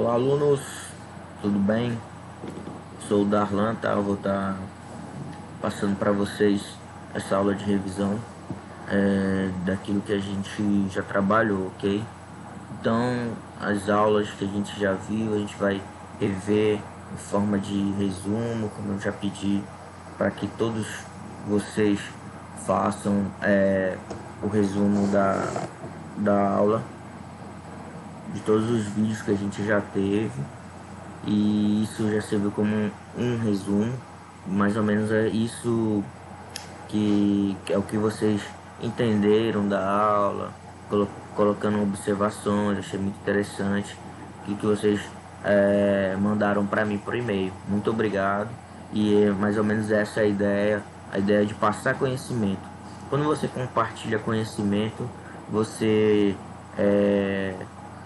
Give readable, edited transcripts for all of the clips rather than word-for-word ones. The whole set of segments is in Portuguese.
Olá, alunos, tudo bem? Sou o Darlan, tá? Eu vou estar passando para vocês essa aula de revisão daquilo que a gente já trabalhou, ok? Então, as aulas que a gente já viu, a gente vai rever em forma de resumo, como eu já pedi, para que todos vocês façam o resumo da aula, de todos os vídeos que a gente já teve. E isso já serviu como um resumo, mais ou menos é isso que é o que vocês entenderam da aula, colocando observações. Achei muito interessante o que vocês mandaram para mim por e-mail. Muito obrigado. E mais ou menos essa é a ideia de passar conhecimento. Quando você compartilha conhecimento, você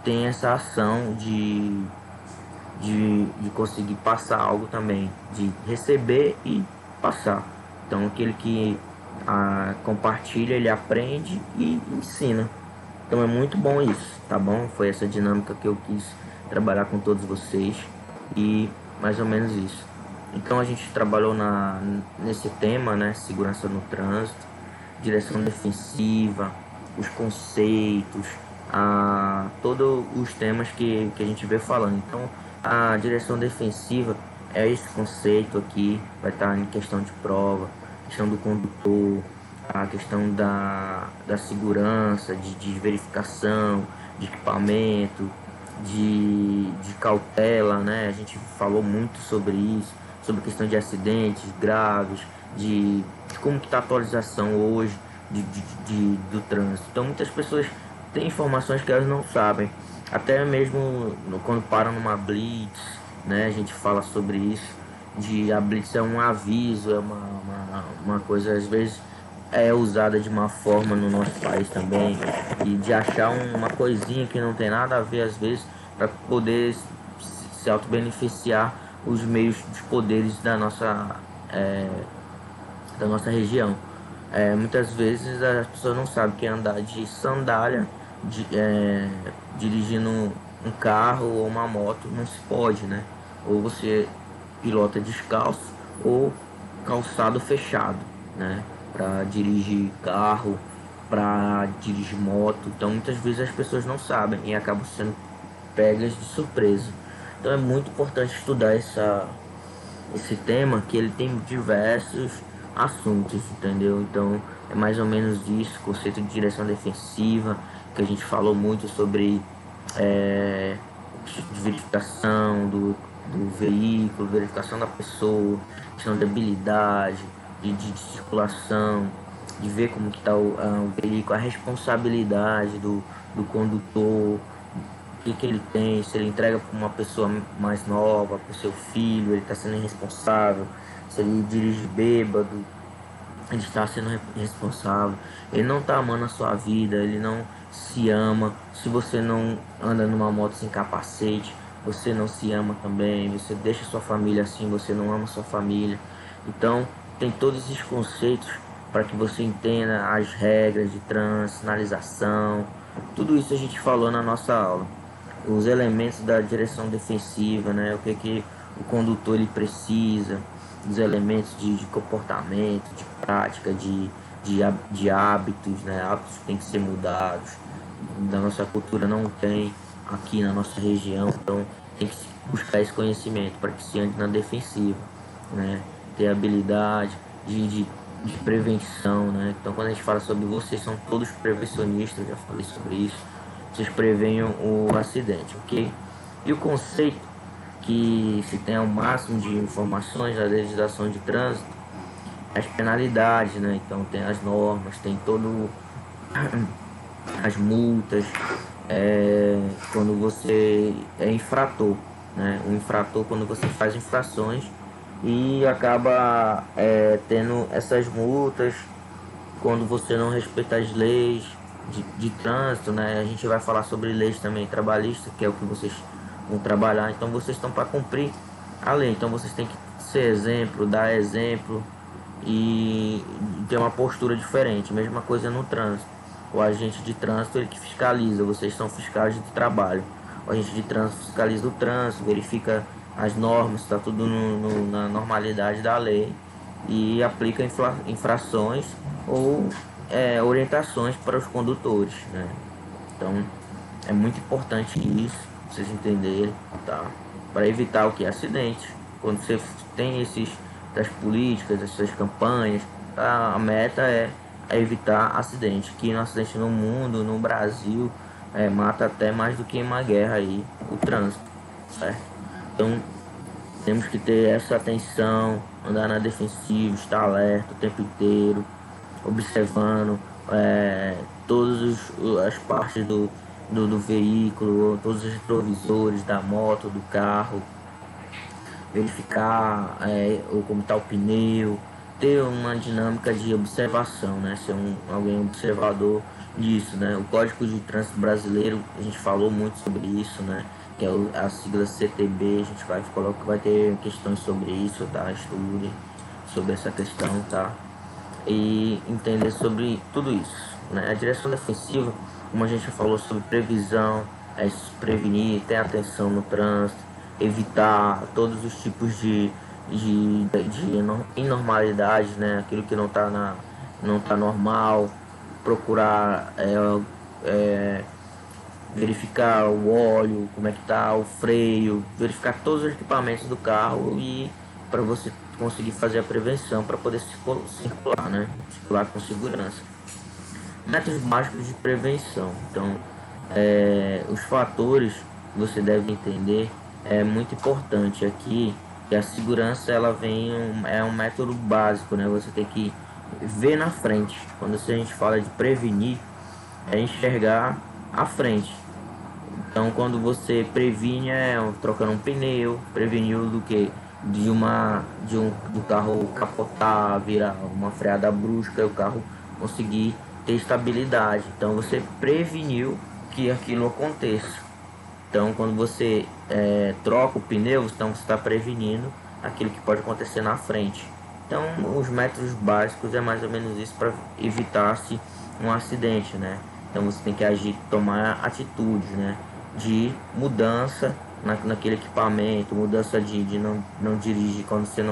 tem essa ação de conseguir passar algo também, de receber e passar. Então aquele que compartilha, ele aprende e ensina. Então é muito bom isso, tá bom? Foi essa dinâmica que eu quis trabalhar com todos vocês e mais ou menos isso. Então a gente trabalhou nesse tema, né? Segurança no trânsito, direção defensiva, os conceitos, todos os temas que a gente vê falando. Então a direção defensiva é esse conceito aqui, vai estar em questão de prova, questão do condutor, a questão da segurança, de verificação, de equipamento, de cautela, né? A gente falou muito sobre isso, sobre a questão de acidentes graves, de como que está a atualização hoje do trânsito. Então muitas pessoas têm informações que elas não sabem, até mesmo quando param numa blitz, né? A gente fala sobre isso, a blitz é um aviso, é uma coisa às vezes usada de uma forma no nosso país também, e de achar uma coisinha que não tem nada a ver às vezes, para poder se auto-beneficiar os meios dos poderes da nossa região. Muitas vezes as pessoas não sabem que andar de sandália, dirigindo um carro ou uma moto não se pode, né? Ou você pilota descalço ou calçado fechado, né? Para dirigir carro, para dirigir moto. Então muitas vezes as pessoas não sabem e acabam sendo pegas de surpresa. Então é muito importante estudar esse tema, que ele tem diversos assuntos, entendeu? Então é mais ou menos isso, conceito de direção defensiva, que a gente falou muito sobre de verificação do veículo, verificação da pessoa, questão de habilidade, de circulação, de ver como que está o veículo, a responsabilidade do condutor, o que ele tem, se ele entrega para uma pessoa mais nova, para o seu filho, ele está sendo irresponsável, se ele dirige bêbado, ele está sendo irresponsável, ele não está amando a sua vida, ele não se ama. Se você não anda numa moto sem capacete, você não se ama também, você deixa sua família assim, você não ama sua família. Então tem todos esses conceitos para que você entenda as regras de trânsito, sinalização, tudo isso a gente falou na nossa aula. Os elementos da direção defensiva, né? O que o condutor ele precisa, os elementos de comportamento, de prática, de hábitos, né? Hábitos que tem que ser mudados. Da nossa cultura não tem aqui na nossa região, então tem que buscar esse conhecimento para que se ande na defensiva, né? Ter habilidade de prevenção, né? Então quando a gente fala sobre vocês são todos prevencionistas, eu já falei sobre isso, vocês prevenham o acidente, ok? E o conceito que se tem ao máximo de informações da legislação de trânsito, as penalidades, né? Então tem as normas, tem todo as multas, quando você é infrator, né? O infrator, quando você faz infrações e acaba tendo essas multas quando você não respeita as leis de trânsito, né? A gente vai falar sobre leis também trabalhistas, que é o que vocês vão trabalhar. Então vocês estão para cumprir a lei, então vocês têm que ser exemplo, dar exemplo e ter uma postura diferente. Mesma coisa no trânsito, o agente de trânsito ele que fiscaliza, vocês são fiscais de trabalho. o agente de trânsito fiscaliza o trânsito, verifica as normas, está tudo na normalidade da lei e aplica infrações ou orientações para os condutores, né? Então é muito importante isso, vocês entenderem, tá? Para evitar o que? Acidentes. Quando você tem das políticas, essas campanhas, a meta é evitar acidentes. Que no acidente no mundo, no Brasil, mata até mais do que em uma guerra aí, o trânsito, certo? Então temos que ter essa atenção, andar na defensiva, estar alerta o tempo inteiro, observando todas as partes do veículo, todos os retrovisores da moto, do carro, verificar como está o pneu, ter uma dinâmica de observação, né? Ser alguém observador disso, né? O Código de Trânsito Brasileiro, a gente falou muito sobre isso, né? Que é a sigla CTB, a gente vai ter questões sobre isso, tá? Estude sobre essa questão, tá? E entender sobre tudo isso, né? A direção defensiva, como a gente falou sobre previsão, se prevenir, ter atenção no trânsito, evitar todos os tipos de inormalidades, né? Aquilo que não tá normal, procurar verificar o óleo, como é que tá, o freio, verificar todos os equipamentos do carro e para você conseguir fazer a prevenção para poder circular, né? Circular com segurança. Métodos básicos de prevenção. Então, os fatores que você deve entender é muito importante aqui que a segurança ela é um método básico, né? Você tem que ver na frente. Quando a gente fala de prevenir, é enxergar à frente. Então, quando você previne, trocando um pneu, preveniu do que? Do carro capotar, virar uma freada brusca, o carro conseguir ter estabilidade. Então, você preveniu que aquilo aconteça. Então, quando você troca o pneu, então você está prevenindo aquilo que pode acontecer na frente. Então, os métodos básicos é mais ou menos isso para evitar-se um acidente, né? Então, você tem que agir, tomar atitudes, né? De mudança naquele equipamento, mudança de não dirigir quando você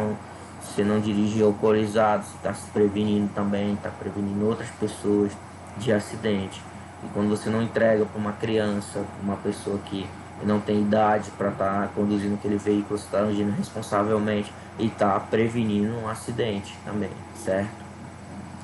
não dirige alcoolizado, você está se prevenindo também, está prevenindo outras pessoas de acidente. E quando você não entrega para uma criança, uma pessoa que não tem idade para estar conduzindo aquele veículo, você está agindo responsavelmente e está prevenindo um acidente também, certo?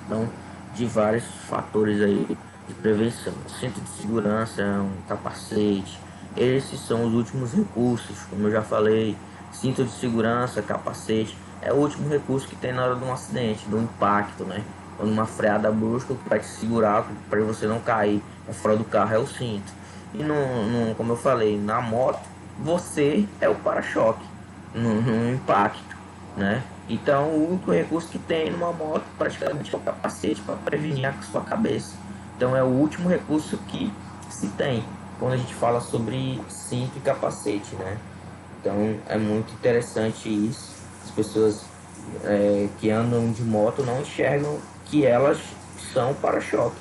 Então, de vários fatores aí de prevenção, cinto de segurança, um capacete, esses são os últimos recursos, como eu já falei, cinto de segurança, capacete, é o último recurso que tem na hora de um acidente, de um impacto, né? Quando uma freada brusca que vai te segurar para você não cair fora do carro é o cinto. E como eu falei, na moto, você é o para-choque no impacto, né? Então o único recurso que tem numa moto praticamente é o capacete para prevenir a sua cabeça. Então é o último recurso que se tem quando a gente fala sobre cinto e capacete, né? Então é muito interessante isso. As pessoas que andam de moto não enxergam que elas são para-choque.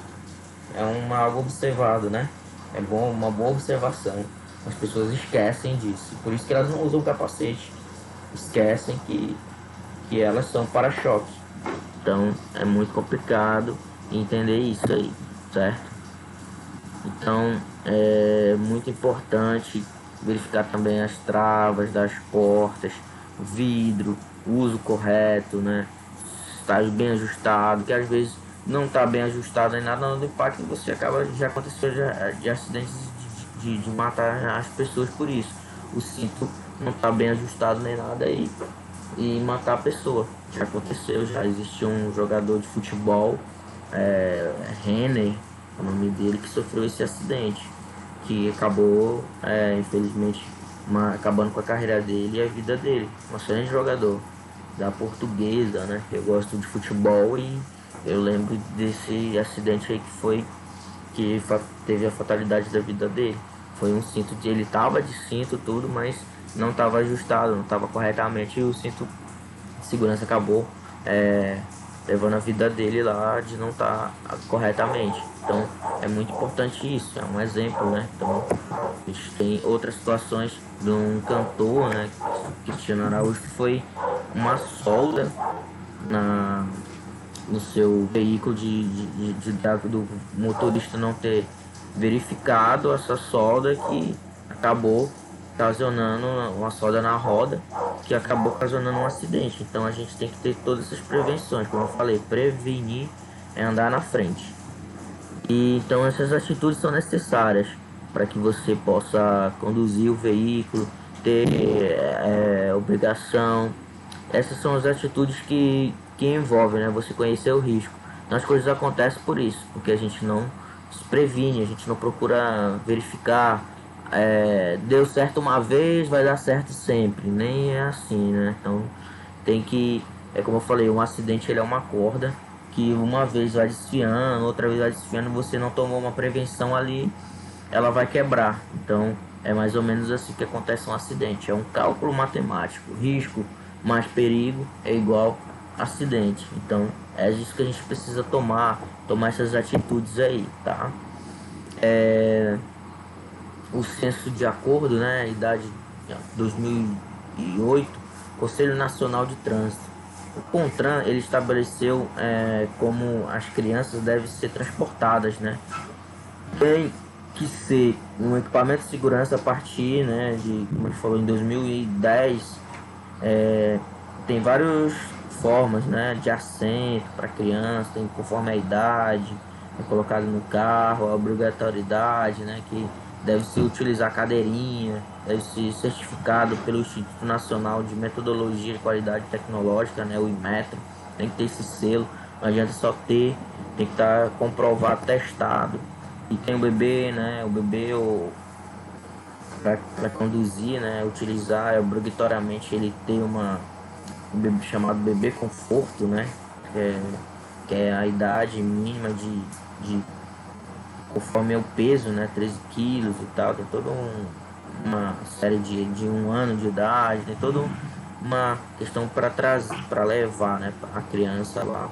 É algo observado, né? Uma boa observação. As pessoas esquecem disso. Por isso que elas não usam capacete. Esquecem que elas são para-choque. Então é muito complicado entender isso aí, certo? Então é muito importante verificar também as travas das portas, vidro, uso correto, né? Está bem ajustado, que às vezes não está bem ajustado nem nada no impacto, você acaba, já aconteceu de acidentes de matar as pessoas por isso. O cinto não está bem ajustado nem nada e matar a pessoa. Já aconteceu, já existe um jogador de futebol, Renner, o nome dele, que sofreu esse acidente, que acabou, infelizmente, acabando com a carreira dele e a vida dele. Um excelente jogador da Portuguesa, né? Eu gosto de futebol e eu lembro desse acidente aí que teve a fatalidade da vida dele. Foi um cinto ele tava de cinto tudo, mas não estava ajustado, não estava corretamente e o cinto de segurança acabou levando a vida dele lá de não estar corretamente. Então é muito importante isso, é um exemplo, né? Então a gente tem outras situações de um cantor, né, Cristiano Araújo, que foi uma solda na, no seu veículo do motorista não ter verificado essa solda, que acabou ocasionando uma solda na roda, que acabou ocasionando um acidente. Então a gente tem que ter todas essas prevenções, como eu falei, prevenir é andar na frente. E então essas atitudes são necessárias para que você possa conduzir o veículo, ter obrigação. Essas são as atitudes que envolvem, né? Você conhecer o risco. Então, as coisas acontecem por isso, porque a gente não se previne, a gente não procura verificar. Deu certo uma vez, vai dar certo sempre. Nem é assim, né? Então tem que, como eu falei, um acidente ele é uma corda que uma vez vai desfiando, outra vez vai desfiando, você não tomou uma prevenção ali, ela vai quebrar. Então é mais ou menos assim que acontece um acidente. É um cálculo matemático. Risco mais perigo é igual acidente. Então é isso que a gente precisa tomar essas atitudes aí, tá? O censo de acordo, né, idade 2008, Conselho Nacional de Trânsito. O CONTRAN ele estabeleceu como as crianças devem ser transportadas, né? Tem que ser um equipamento de segurança a partir, né, de, como a gente falou, em 2010. Tem várias formas, né, de assento para criança, tem conforme a idade, é colocado no carro, a obrigatoriedade, né, que deve se utilizar cadeirinha, deve ser certificado pelo Instituto Nacional de Metodologia de Qualidade Tecnológica, né, o Inmetro, tem que ter esse selo, não adianta só ter, tem que estar comprovado, testado. E tem o bebê, né, o bebê para conduzir, né, utilizar obrigatoriamente ele ter um bebê chamado bebê conforto, né, que é a idade mínima de conforme é o peso, né, 13 quilos e tal, tem toda uma série de um ano de idade, tem toda uma questão para trazer, para levar, né, a criança lá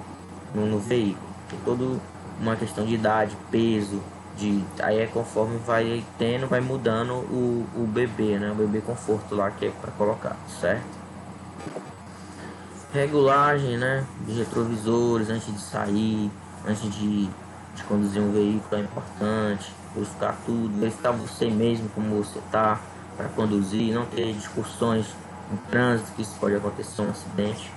no veículo, tem toda uma questão de idade, peso, aí é conforme vai tendo, vai mudando o bebê, né, o bebê conforto lá que é para colocar, certo? Regulagem, né, de retrovisores antes de sair, antes de conduzir um veículo é importante, verificar tudo, verificar você mesmo como você tá para conduzir, não ter discussões em trânsito, que isso pode acontecer um acidente.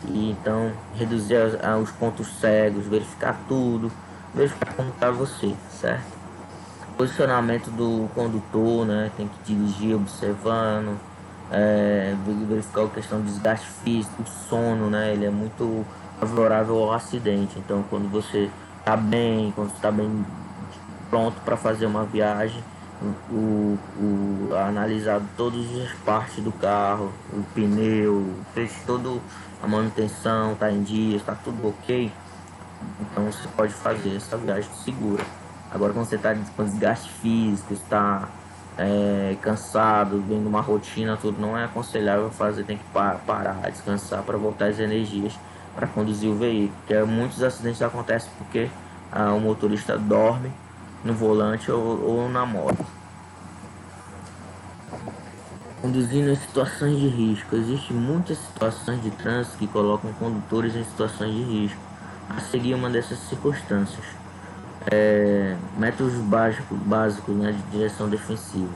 E então reduzir os pontos cegos, verificar tudo, verificar como tá você, certo? Posicionamento do condutor, né? Tem que dirigir observando, verificar a questão do desgaste físico, o sono, né? Ele é muito favorável ao acidente. Então, quando você está bem, quando está bem pronto para fazer uma viagem, analisado todas as partes do carro, o pneu, fez toda a manutenção, está em dia, está tudo ok, então você pode fazer essa viagem segura. Agora, quando você está com desgaste físico, está cansado, vendo uma rotina, tudo, não é aconselhável fazer, tem que parar, descansar para voltar as energias para conduzir o veículo. Porque muitos acidentes acontecem porque o motorista dorme no volante ou na moto. Conduzindo em situações de risco. Existem muitas situações de trânsito que colocam condutores em situações de risco. A seguir uma dessas circunstâncias. Métodos básicos, né, de direção defensiva.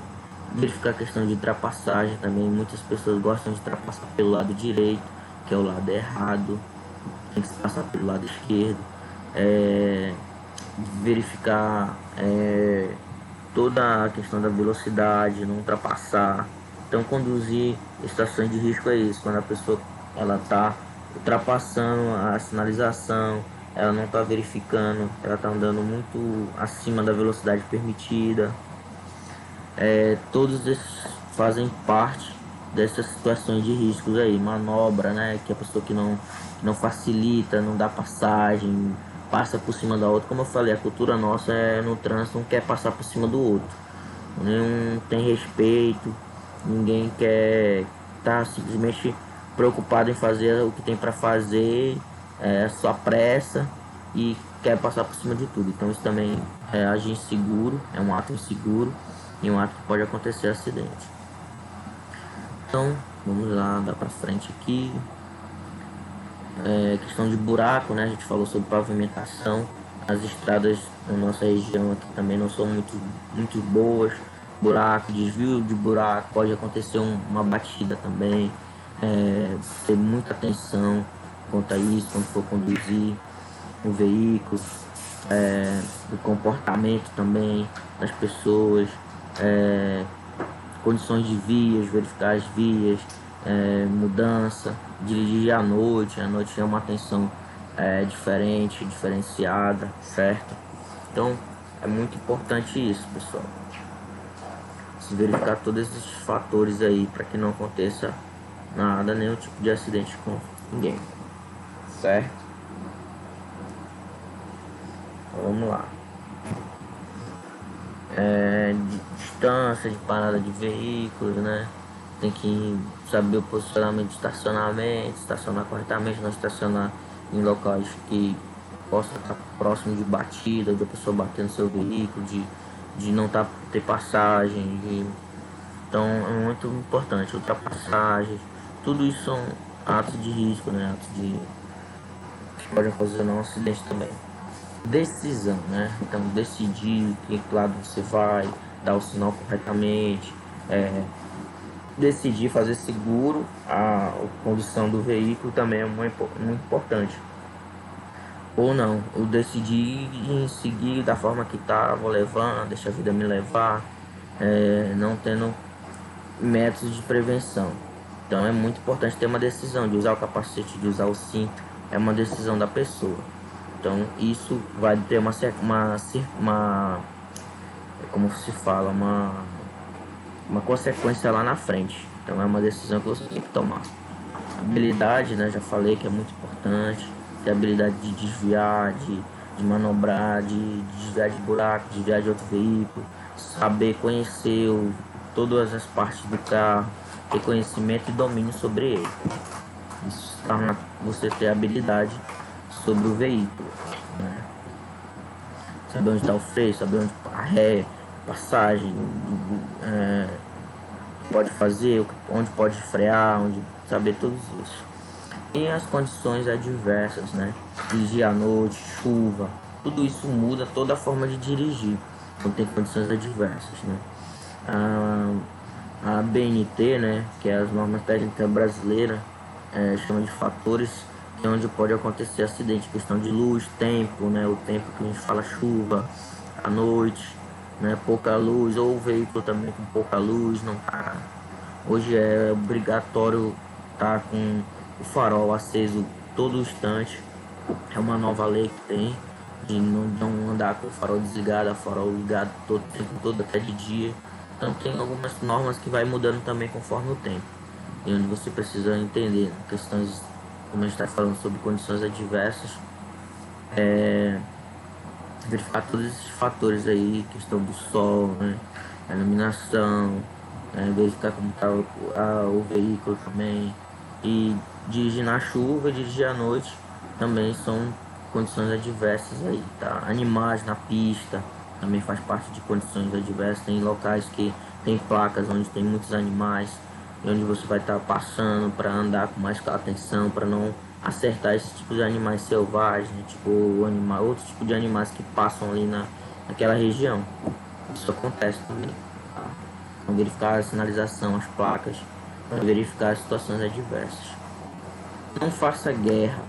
Verificar a questão de ultrapassagem também. Muitas pessoas gostam de ultrapassar pelo lado direito, que é o lado errado. Tem que se passar pelo lado esquerdo. Verificar toda a questão da velocidade, não ultrapassar. Então, conduzir em situações de risco é isso, quando a pessoa ela está ultrapassando a sinalização, ela não está verificando, ela está andando muito acima da velocidade permitida. Todos esses fazem parte dessas situações de riscos aí, manobra, né, que a pessoa que não facilita, não dá passagem, passa por cima da outra. Como eu falei, a cultura nossa no trânsito não quer passar por cima do outro, não tem respeito, ninguém quer estar simplesmente preocupado em fazer o que tem para fazer sua pressa e quer passar por cima de tudo. Então isso também é agir inseguro, é um ato inseguro e um ato que pode acontecer acidente. Então vamos lá, andar para frente aqui. Questão de buraco, né? A gente falou sobre pavimentação. As estradas na nossa região aqui também não são muito boas. Buraco, desvio de buraco, pode acontecer uma batida também. Ter muita atenção quanto a isso, quando for conduzir o veículo. O comportamento também das pessoas. Condições de vias, verificar as vias, mudança, dirigir à noite é uma atenção diferente, diferenciada, certo? Então é muito importante isso, pessoal. Se verificar todos esses fatores aí para que não aconteça nada, nenhum tipo de acidente com ninguém, certo? Então, vamos lá. De distância de parada de veículos, né? Tem que saber o posicionamento de estacionamento, estacionar corretamente, não estacionar em locais que possa estar próximo de batida, de a pessoa bater no seu veículo, de não ter passagem. Então é muito importante, ultrapassagens, tudo isso são atos de risco, né? Atos que podem ocasionar um acidente também. Decisão, né? Então decidir que lado você vai, dar o sinal corretamente, decidir fazer seguro a condução do veículo também é muito importante. Ou não, eu decidi em seguir da forma que tá, vou levando, deixa a vida me levar, não tendo métodos de prevenção. Então é muito importante ter uma decisão de usar o capacete, de usar o cinto, é uma decisão da pessoa. Então isso vai ter uma como se fala, uma consequência lá na frente. Então é uma decisão que você tem que tomar. Habilidade, né? Já falei que é muito importante. Ter habilidade de desviar, de manobrar, de desviar de buraco, de desviar de outro veículo. Saber conhecer todas as partes do carro. Ter conhecimento e domínio sobre ele. Isso torna você ter habilidade sobre o veículo, né? Saber onde está o freio, saber onde a ré, passagem, pode fazer, onde pode frear, onde saber tudo isso. E as condições adversas, né? Dirigir à noite, chuva, tudo isso muda toda a forma de dirigir quando tem condições adversas, né? A BNT, né, que é as normas técnicas brasileiras, chama de fatores que é onde pode acontecer acidente, questão de luz, tempo, né, o tempo que a gente fala chuva, à noite, né, pouca luz, ou o veículo também com pouca luz, não tá. Hoje é obrigatório estar com o farol aceso todo instante, é uma nova lei que tem, de não andar com o farol desligado, o farol ligado todo tempo todo, até de dia. Então tem algumas normas que vai mudando também conforme o tempo, e onde você precisa entender questões, como a gente está falando sobre condições adversas, verificar todos esses fatores aí, questão do sol, né, a iluminação, verificar como está o veículo também, e dirigir na chuva, dirigir à noite também são condições adversas aí, tá? Animais na pista também faz parte de condições adversas. Tem locais que tem placas onde tem muitos animais e onde você vai estar passando para andar com mais atenção, para não acertar esse tipo de animais selvagens, tipo outro tipo de animais que passam ali naquela região. Isso acontece também, tá? Então, verificar a sinalização, as placas, para verificar as situações adversas. Não faça guerra,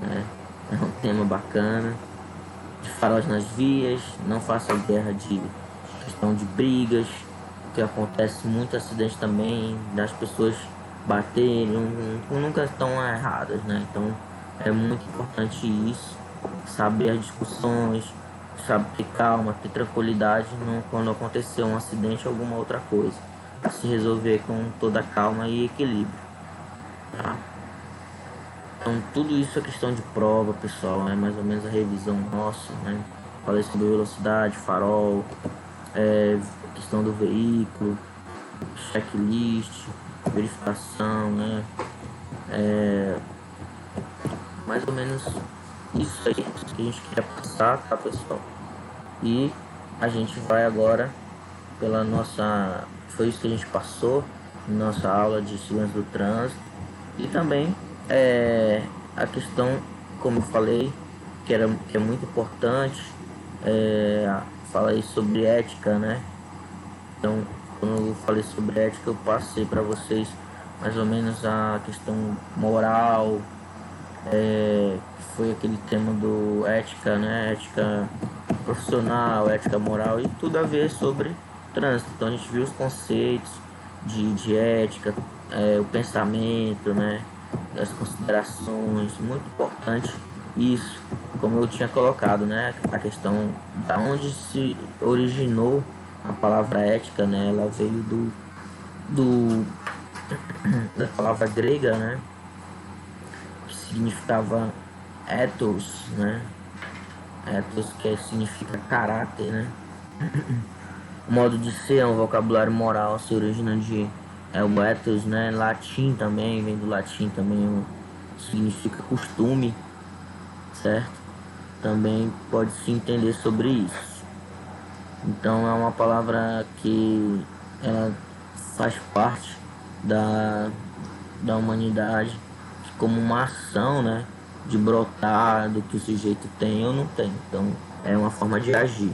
né? É um tema bacana. De faróis nas vias, não faça guerra de questão de brigas, que acontece muito acidente também, das pessoas baterem, nunca estão erradas, né? Então é muito importante isso, saber as discussões, saber ter calma, ter tranquilidade quando acontecer um acidente ou alguma outra coisa, pra se resolver com toda calma e equilíbrio, tá? Então tudo isso é questão de prova, pessoal, é mais ou menos a revisão nossa, né? Falei sobre velocidade, farol, questão do veículo, checklist, verificação, né? mais ou menos isso aí que a gente queria passar, tá, pessoal? E a gente vai agora pela nossa... Foi isso que a gente passou na nossa aula de segurança do trânsito. E também a questão, como eu falei, que é muito importante, falei sobre ética, né? Então, quando eu falei sobre ética, eu passei para vocês mais ou menos a questão moral, que foi aquele tema do ética, né? Ética profissional, ética moral e tudo a ver sobre trânsito. Então a gente viu os conceitos de ética, o pensamento, né? As considerações, muito importante isso, como eu tinha colocado, né? A questão da onde se originou a palavra ética, né? Ela veio do da palavra grega, né? Que significava ethos, né? Ethos que significa caráter, né? O modo de ser é um vocabulário moral, se origina de o ethos, né? Latim também, vem do latim também, significa costume, certo? Também pode se entender sobre isso. Então é uma palavra que ela faz parte da, da humanidade como uma ação, né? De brotar do que o sujeito tem ou não tem. Então é uma forma de agir.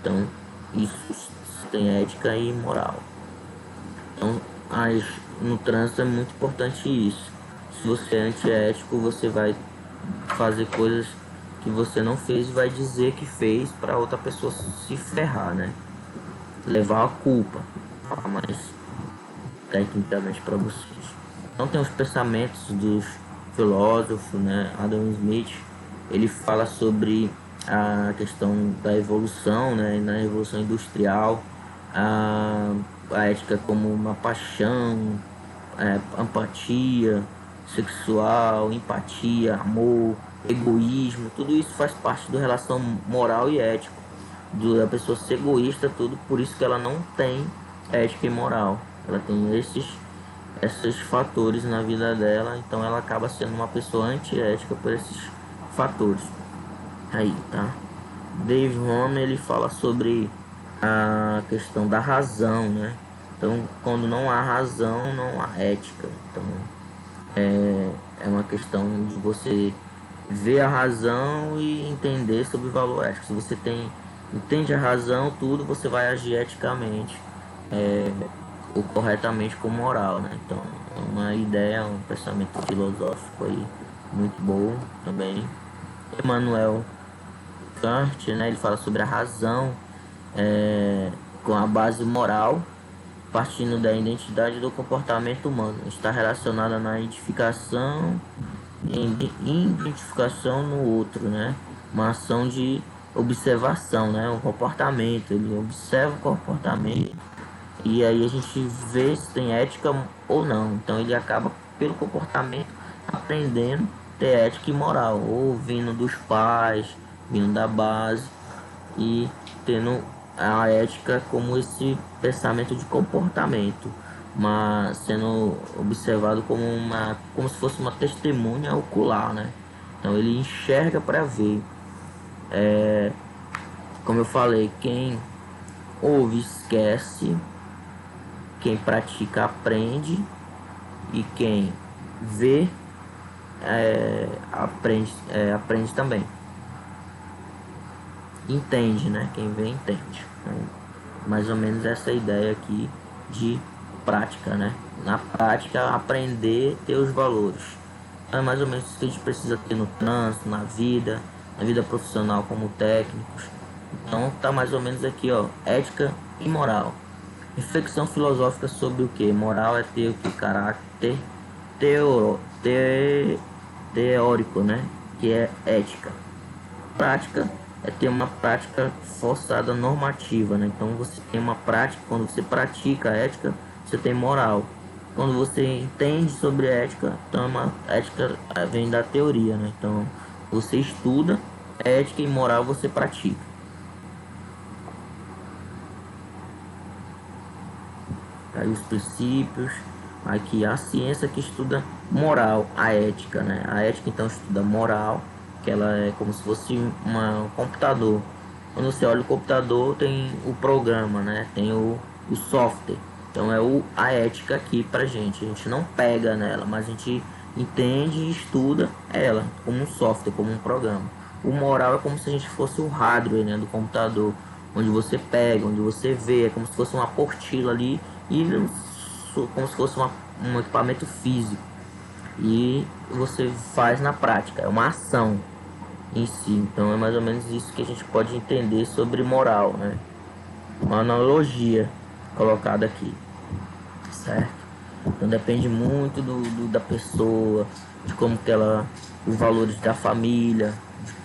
Então isso tem ética e moral. Então no trânsito é muito importante isso. Se você é antiético, você vai fazer coisas que você não fez e vai dizer que fez para outra pessoa se ferrar, né? Levar a culpa. Falar mais tecnicamente para vocês. Então tem os pensamentos dos filósofos, né? Adam Smith, ele fala sobre a questão da evolução, né? Na evolução industrial, a ética como uma paixão, empatia sexual, empatia, amor, egoísmo, tudo isso faz parte da relação moral e ético da pessoa ser egoísta, tudo por isso que ela não tem ética e moral. Ela tem esses fatores na vida dela, então ela acaba sendo uma pessoa antiética por esses fatores. Aí, tá? Dave Home, ele fala sobre a questão da razão, né? Então, quando não há razão, não há ética. Então, é uma questão de você ver a razão e entender sobre o valor ético. Se você entende a razão, tudo, você vai agir eticamente, ou corretamente com moral, né? Então, é uma ideia, um pensamento filosófico aí muito bom também. Emmanuel Kant, né? Ele fala sobre a razão, com a base moral, partindo da identidade do comportamento humano. Está relacionada na identificação identificação no outro, né? Uma ação de observação, né? Um comportamento, ele observa o comportamento e aí a gente vê se tem ética ou não. Então ele acaba pelo comportamento aprendendo a ter ética e moral, ou vindo dos pais, vindo da base e tendo a ética como esse pensamento de comportamento, mas sendo observado como se fosse uma testemunha ocular, né? Então ele enxerga para ver. Como eu falei, quem ouve esquece, quem pratica aprende e quem vê aprende também. Entende, né? Quem vê entende. Então, mais ou menos essa ideia aqui de prática, né? Na prática, aprender ter os valores. Então, é mais ou menos isso que a gente precisa ter no trânsito, na vida profissional como técnicos. Então, tá mais ou menos aqui, ó, ética e moral. Reflexão filosófica sobre o que? Moral é ter o que? Caráter teórico, né? Que é ética. Prática é ter uma prática forçada normativa, né? Então você tem uma prática, quando você pratica a ética, você tem moral. Quando você entende sobre ética, então a ética vem da teoria, né? Então você estuda ética e moral você pratica. Aí os princípios, aqui a ciência que estuda moral, a ética, né? A ética então estuda moral, que ela é como se fosse um computador. Quando você olha o computador, tem o programa, né? Tem o software. Então é a ética aqui pra gente. A gente não pega nela, mas a gente entende e estuda ela como um software, como um programa. O moral é como se a gente fosse o hardware, né, do computador, onde você pega, onde você vê, é como se fosse uma apostila ali e como se fosse um equipamento físico e você faz na prática, é uma ação em si. Então é mais ou menos isso que a gente pode entender sobre moral, né? Uma analogia colocada aqui, certo? Então depende muito da pessoa, de como que ela, os valores da família,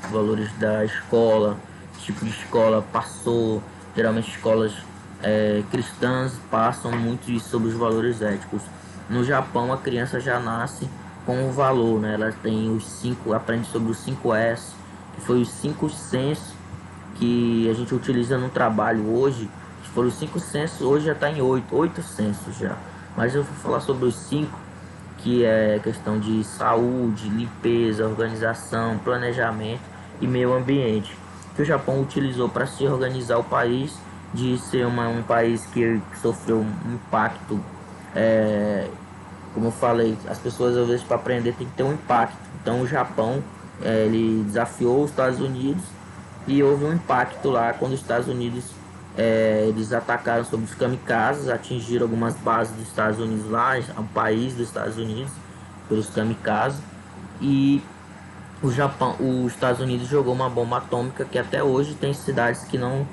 os valores da escola, que tipo de escola passou. Geralmente escolas cristãs passam muito isso sobre os valores éticos. No Japão a criança já nasce com o valor, né? Ela tem os cinco, aprende sobre os 5S, que foi os 5 sensos que a gente utiliza no trabalho hoje. Que foram os 5 sensos, hoje já está em oito sensos já. Mas eu vou falar sobre os 5, que é questão de saúde, limpeza, organização, planejamento e meio ambiente, que o Japão utilizou para se organizar o país, de ser um país que sofreu um impacto, como eu falei, as pessoas às vezes para aprender tem que ter um impacto. Então o Japão ele desafiou os Estados Unidos e houve um impacto lá quando os Estados Unidos eles atacaram sobre os kamikazes, atingiram algumas bases dos Estados Unidos lá, o país dos Estados Unidos, pelos kamikazes. E o Japão, os Estados Unidos jogou uma bomba atômica que até hoje tem cidades que não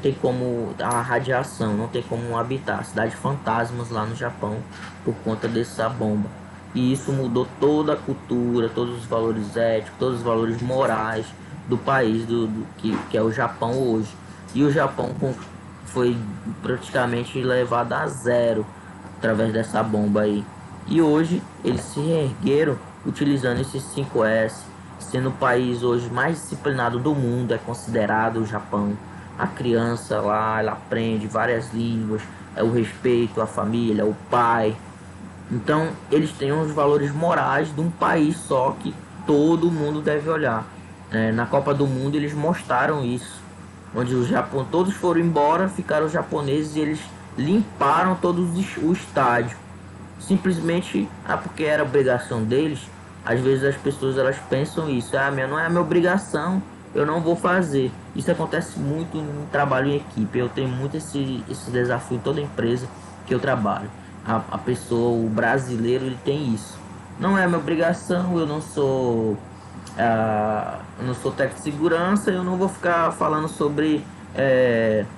tem como a radiação, não tem como habitar, cidades fantasmas lá no Japão por conta dessa bomba. E isso mudou toda a cultura, todos os valores éticos, todos os valores morais do país que é o Japão hoje. E o Japão foi praticamente levado a zero através dessa bomba aí. E hoje eles se reergueram utilizando esses 5S, sendo o país hoje mais disciplinado do mundo, é considerado o Japão. A criança lá, ela aprende várias línguas, é o respeito à família, o pai. Então, eles têm os valores morais de um país só que todo mundo deve olhar. Na Copa do Mundo eles mostraram isso, onde o Japão todos foram embora, ficaram os japoneses e eles limparam todos o estádio. Simplesmente porque era obrigação deles. Às vezes as pessoas elas pensam isso, não é a minha obrigação, eu não vou fazer. Isso acontece muito no trabalho em equipe. Eu tenho muito esse desafio em toda empresa que eu trabalho. A pessoa, o brasileiro, ele tem isso. Não é a minha obrigação, eu não sou técnico de segurança, eu não vou ficar falando sobre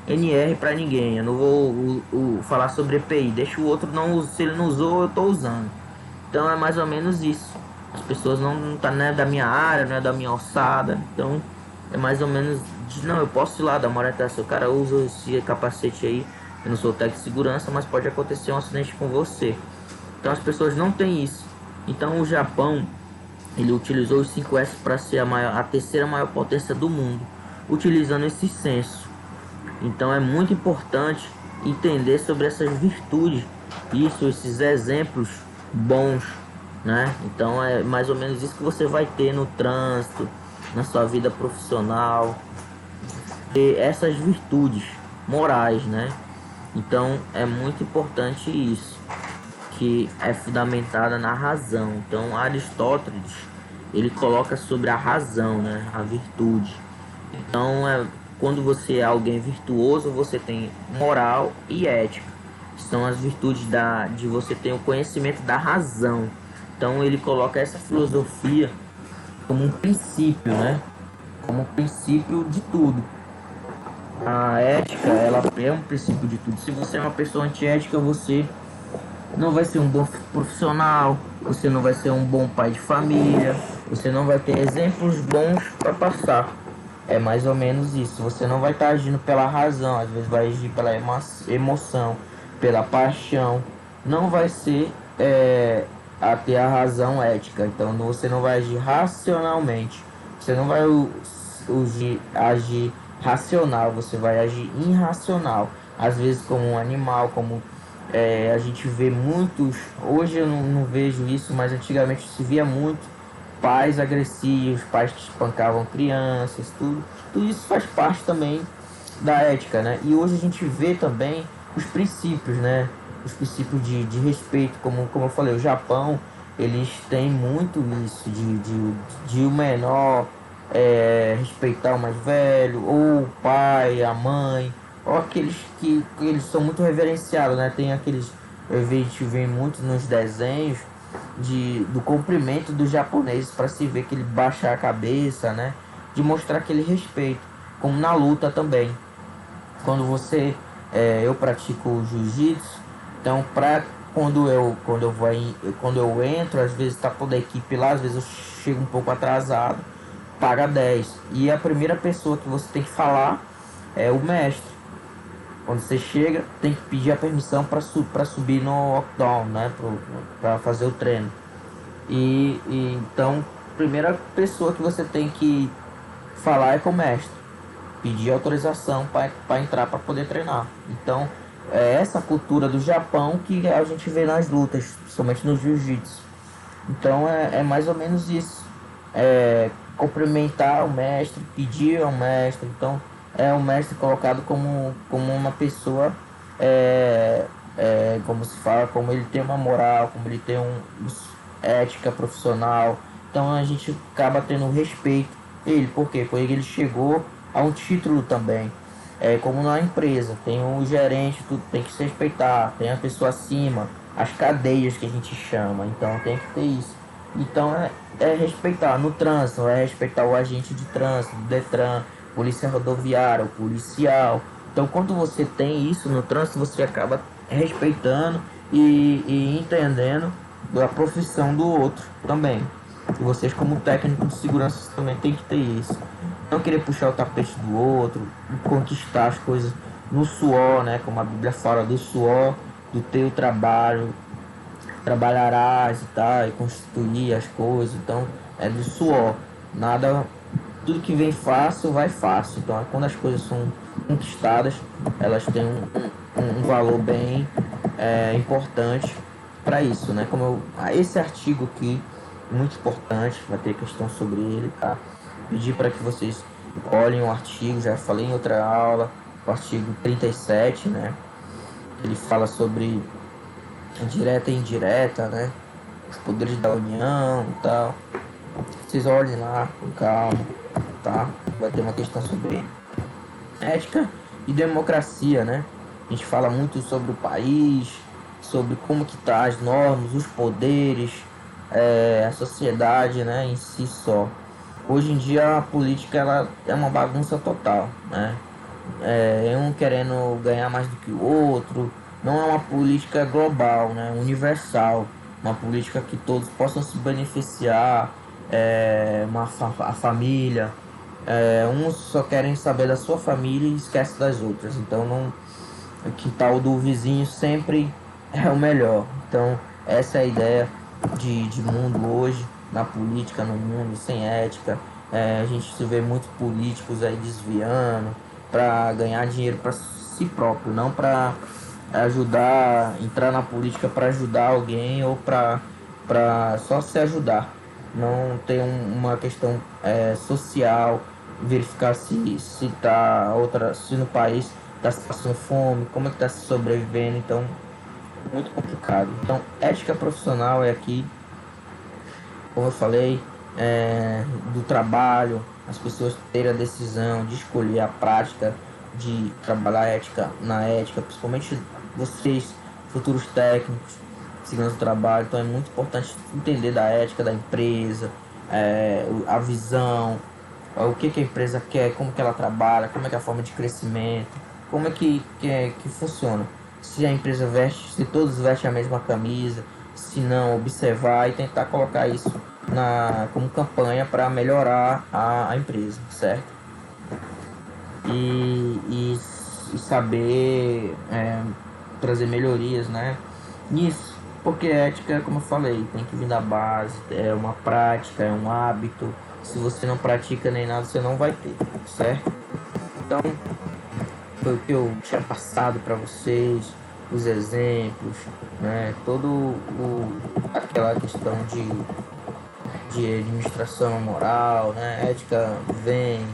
NR para ninguém. Eu não vou falar sobre EPI. Deixa o outro não, se ele não usou, eu estou usando. Então é mais ou menos isso. As pessoas não tá, né, da minha área, não é da minha alçada. Então é mais ou menos não, eu posso ir lá dar uma orientação. O cara usa esse capacete aí. Eu não sou técnico de segurança, mas pode acontecer um acidente com você. Então as pessoas não têm isso. Então o Japão ele utilizou os 5S para ser a terceira maior potência do mundo, utilizando esse senso. Então é muito importante entender sobre essas virtudes, esses exemplos bons, né? Então é mais ou menos isso que você vai ter no trânsito, na sua vida profissional, ter essas virtudes morais, né? Então é muito importante isso, que é fundamentada na razão. Então Aristóteles ele coloca sobre a razão, né? A virtude. Então quando você é alguém virtuoso, você tem moral e ética. São as virtudes de você ter o conhecimento da razão. Então ele coloca essa filosofia como um princípio, né? Como um princípio de tudo. A ética, ela é um princípio de tudo. Se você é uma pessoa antiética, você não vai ser um bom profissional, você não vai ser um bom pai de família, você não vai ter exemplos bons para passar. É mais ou menos isso. Você não vai estar agindo pela razão, às vezes vai agir pela emoção, pela paixão. Não vai ser a ter a razão ética. Então você não vai agir racionalmente. Você não vai agir racional, você vai agir irracional. Às vezes como um animal, como A gente vê muitos, hoje eu não vejo isso, mas antigamente se via muito pais agressivos, pais que espancavam crianças, tudo isso faz parte também da ética, né? E hoje a gente vê também os princípios, né? Os princípios de respeito, como eu falei, o Japão, eles têm muito isso, de o menor respeitar o mais velho, ou o pai, a mãe, ou aqueles que eles são muito reverenciados, né? Tem aqueles, a gente vê muito nos desenhos, do comprimento dos japoneses para se ver que ele baixa a cabeça, né? De mostrar aquele respeito, como na luta também. Quando eu pratico jiu-jitsu, então quando eu entro, às vezes tá toda a equipe lá, às vezes eu chego um pouco atrasado, paga 10 e a primeira pessoa que você tem que falar é o mestre. Quando você chega, tem que pedir a permissão para subir no octagon, né? Para fazer o treino. Então, a primeira pessoa que você tem que falar é com o mestre, pedir autorização para entrar para poder treinar. Então, é essa cultura do Japão que a gente vê nas lutas, principalmente no jiu-jitsu. Então, é mais ou menos isso. Cumprimentar o mestre, pedir ao mestre. Então, é o mestre colocado como uma pessoa, como se fala, como ele tem uma moral, como ele tem ética profissional. Então a gente acaba tendo respeito ele, por quê? Porque ele chegou a um título também. Como na empresa, tem o gerente, tudo tem que se respeitar, tem a pessoa acima, as cadeias que a gente chama, então tem que ter isso. Então é respeitar no trânsito, é respeitar o agente de trânsito, do Detran, polícia rodoviária, o policial. Então quando você tem isso no trânsito, você acaba respeitando e entendendo da profissão do outro também. E vocês como técnico de segurança também tem que ter isso. Não querer puxar o tapete do outro, conquistar as coisas no suor, né? Como a Bíblia fala, do suor do teu trabalho, trabalharás e tal, e constituir as coisas. Então é do suor. Nada, tudo que vem fácil vai fácil. Então quando as coisas são conquistadas, elas têm um valor bem importante para isso, né? Esse artigo aqui muito importante, vai ter questão sobre ele, tá? Pedir para que vocês olhem o artigo, já falei em outra aula, o artigo 37, né? Ele fala sobre direta e indireta, né? Os poderes da União e tal. Vocês olhem lá com calma, tá? Vai ter uma questão sobre ética e democracia, né? A gente fala muito sobre o país, sobre como que tá as normas, os poderes, a sociedade, né, em si só. Hoje em dia a política ela é uma bagunça total, né? Um querendo ganhar mais do que o outro. Não é uma política global, né, universal. Uma política que todos possam se beneficiar, a família. Uns só querem saber da sua família e esquece das outras. Então não, o quintal do vizinho sempre é o melhor. Então essa é a ideia de mundo hoje, na política, no mundo, sem ética. A gente se vê muitos políticos aí desviando para ganhar dinheiro para si próprio, não para ajudar, entrar na política para ajudar alguém ou para só se ajudar. Não tem uma questão social, verificar se no país está se passando fome, como é que está se sobrevivendo. Então muito complicado. Então, ética profissional é aqui, como eu falei, do trabalho, as pessoas terem a decisão de escolher a prática de trabalhar na ética, principalmente vocês, futuros técnicos, segurança do trabalho. Então é muito importante entender da ética da empresa, a visão, o que a empresa quer, como que ela trabalha, como é que é a forma de crescimento, como é que funciona. Se a empresa veste, se todos vestem a mesma camisa, se não, observar e tentar colocar isso como campanha para melhorar a empresa, certo? E saber trazer melhorias, né? Nisso, porque ética, como eu falei, tem que vir da base, é uma prática, é um hábito. Se você não pratica nem nada, você não vai ter, certo? Então, foi o que eu tinha passado para vocês. os exemplos, né? Aquela questão de administração moral, né? Ética vem,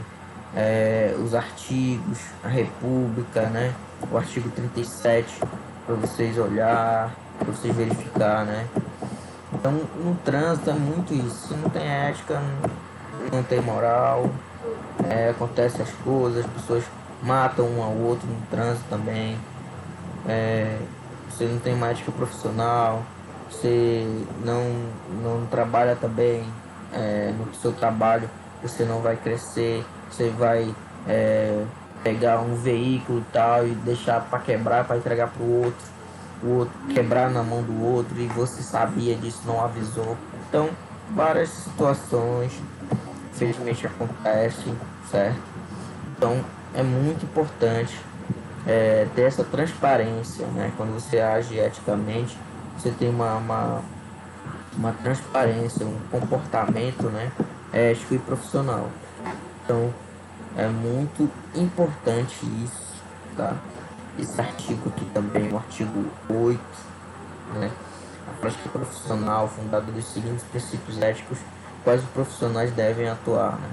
os artigos, a República, né? O artigo 37 para vocês olhar, para vocês verificar, né? Então, no trânsito é muito isso. Se não tem ética, não tem moral, acontece as coisas, as pessoas matam um ao outro no trânsito também. Você não tem uma ética profissional, você não trabalha também no seu trabalho, você não vai crescer, você vai pegar um veículo e tal e deixar para quebrar, para entregar para o outro quebrar na mão do outro e você sabia disso, não avisou. Então, várias situações, infelizmente, acontecem, certo? Então, é muito importante ter essa transparência, né? Quando você age eticamente, você tem uma transparência, um comportamento, né? Ético e profissional. Então, é muito importante isso, tá? Esse artigo aqui também, o artigo 8, né? A prática profissional fundada dos seguintes princípios éticos, quais os profissionais devem atuar, né?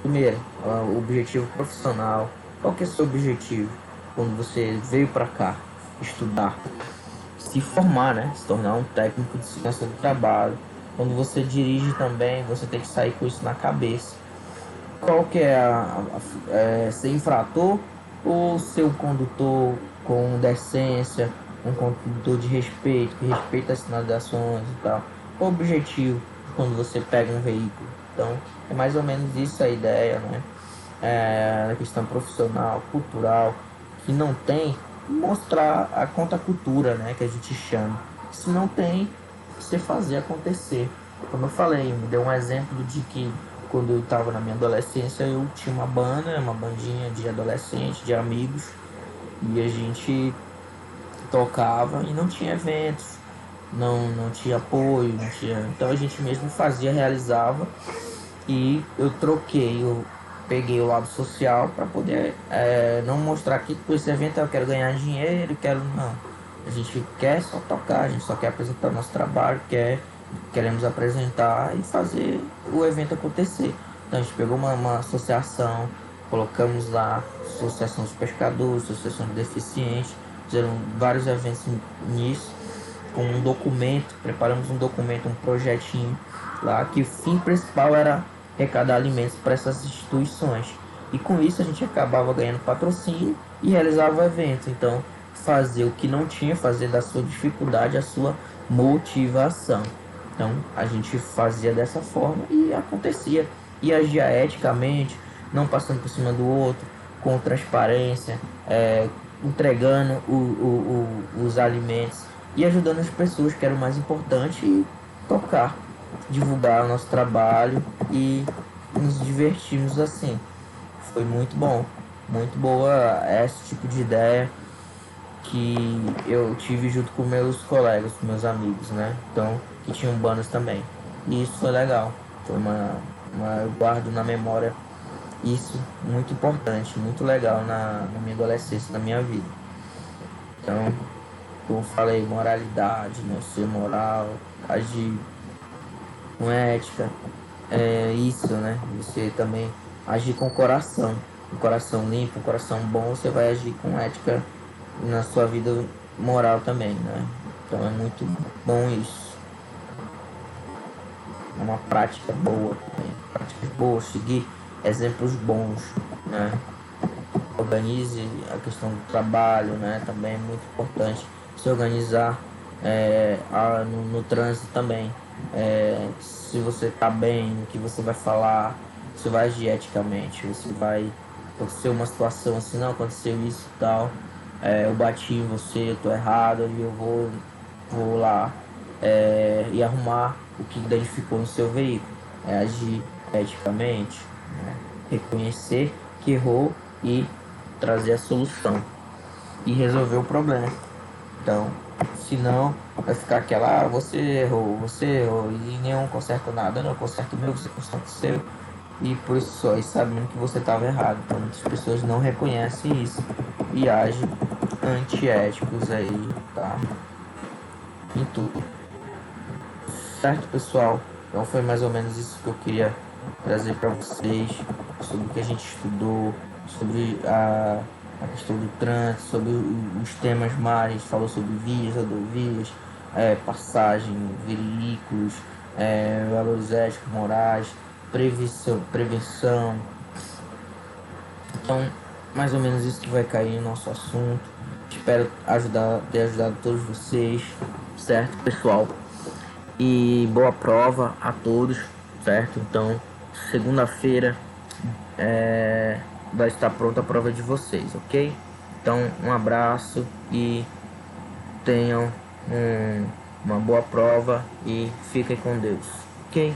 Primeiro, o objetivo profissional. Qual que é o seu objetivo quando você veio para cá estudar? Se formar, né? Se tornar um técnico de segurança do trabalho. Quando você dirige também, você tem que sair com isso na cabeça. Qual que é ser infrator ou ser um condutor com decência, um condutor de respeito, que respeita as sinalizações e tal? Qual o objetivo quando você pega um veículo? Então, é mais ou menos isso a ideia, né? A questão profissional, cultural, que não tem, mostrar a contracultura, né? Que a gente chama. Se não tem, você fazer acontecer. Como eu falei, me deu um exemplo de que quando eu estava na minha adolescência, eu tinha uma banda, uma bandinha de adolescentes, de amigos, e a gente tocava e não tinha eventos, não tinha apoio, não tinha. Então a gente mesmo fazia, realizava, e eu peguei o lado social para poder não mostrar que com esse evento eu quero ganhar dinheiro, quero não. A gente quer só tocar, a gente só quer apresentar o nosso trabalho, queremos apresentar e fazer o evento acontecer. Então a gente pegou uma associação, colocamos lá Associação dos Pescadores, Associação de Deficientes, fizeram vários eventos nisso, com um documento, preparamos um documento, um projetinho lá, que o fim principal era arrecadar alimentos para essas instituições. E com isso a gente acabava ganhando patrocínio e realizava o evento. Então, fazer o que não tinha, fazer da sua dificuldade a sua motivação. Então, a gente fazia dessa forma e acontecia. E agia eticamente, não passando por cima do outro, com transparência, entregando os alimentos e ajudando as pessoas, que era o mais importante, e tocar, divulgar o nosso trabalho e nos divertirmos assim. Foi muito bom, muito boa esse tipo de ideia que eu tive junto com meus colegas, com meus amigos, né? Então, que tinham bandas também. E isso foi legal. Foi eu guardo na memória isso muito importante, muito legal na minha adolescência, na minha vida. Então, como eu falei, moralidade, né? Ser moral, agir com ética, isso, né? Você também agir com o coração. Um coração limpo, um coração bom, você vai agir com ética na sua vida moral também, né? Então é muito bom isso. É uma prática boa também. Práticas boas, seguir exemplos bons, né? Organize a questão do trabalho, né? Também é muito importante se organizar no trânsito também. Se você tá bem, o que você vai falar, você vai agir eticamente, você vai acontecer uma situação assim, não aconteceu isso e tal, eu bati em você, eu tô errado e eu vou lá e arrumar o que danificou no seu veículo. Agir eticamente, né? Reconhecer que errou e trazer a solução e resolver o problema. Então, senão vai ficar aquela, você errou, e nenhum conserta nada, não, conserta o meu, você conserta o seu, e por isso só, e sabendo que você estava errado. Então muitas pessoas não reconhecem isso e agem antiéticos aí tá? Em tudo. Certo, pessoal? Então foi mais ou menos isso que eu queria trazer para vocês, sobre o que a gente estudou, sobre a questão do trânsito, sobre os temas mais, a gente falou sobre vias, rodovias, passagem, veículos, valores éticos, morais, prevenção. Então, mais ou menos isso que vai cair no nosso assunto. Espero ter ajudado todos vocês, certo, pessoal? E boa prova a todos, certo? Então, segunda-feira vai estar pronta a prova de vocês, ok? Então, um abraço e tenham uma boa prova e fiquem com Deus, ok?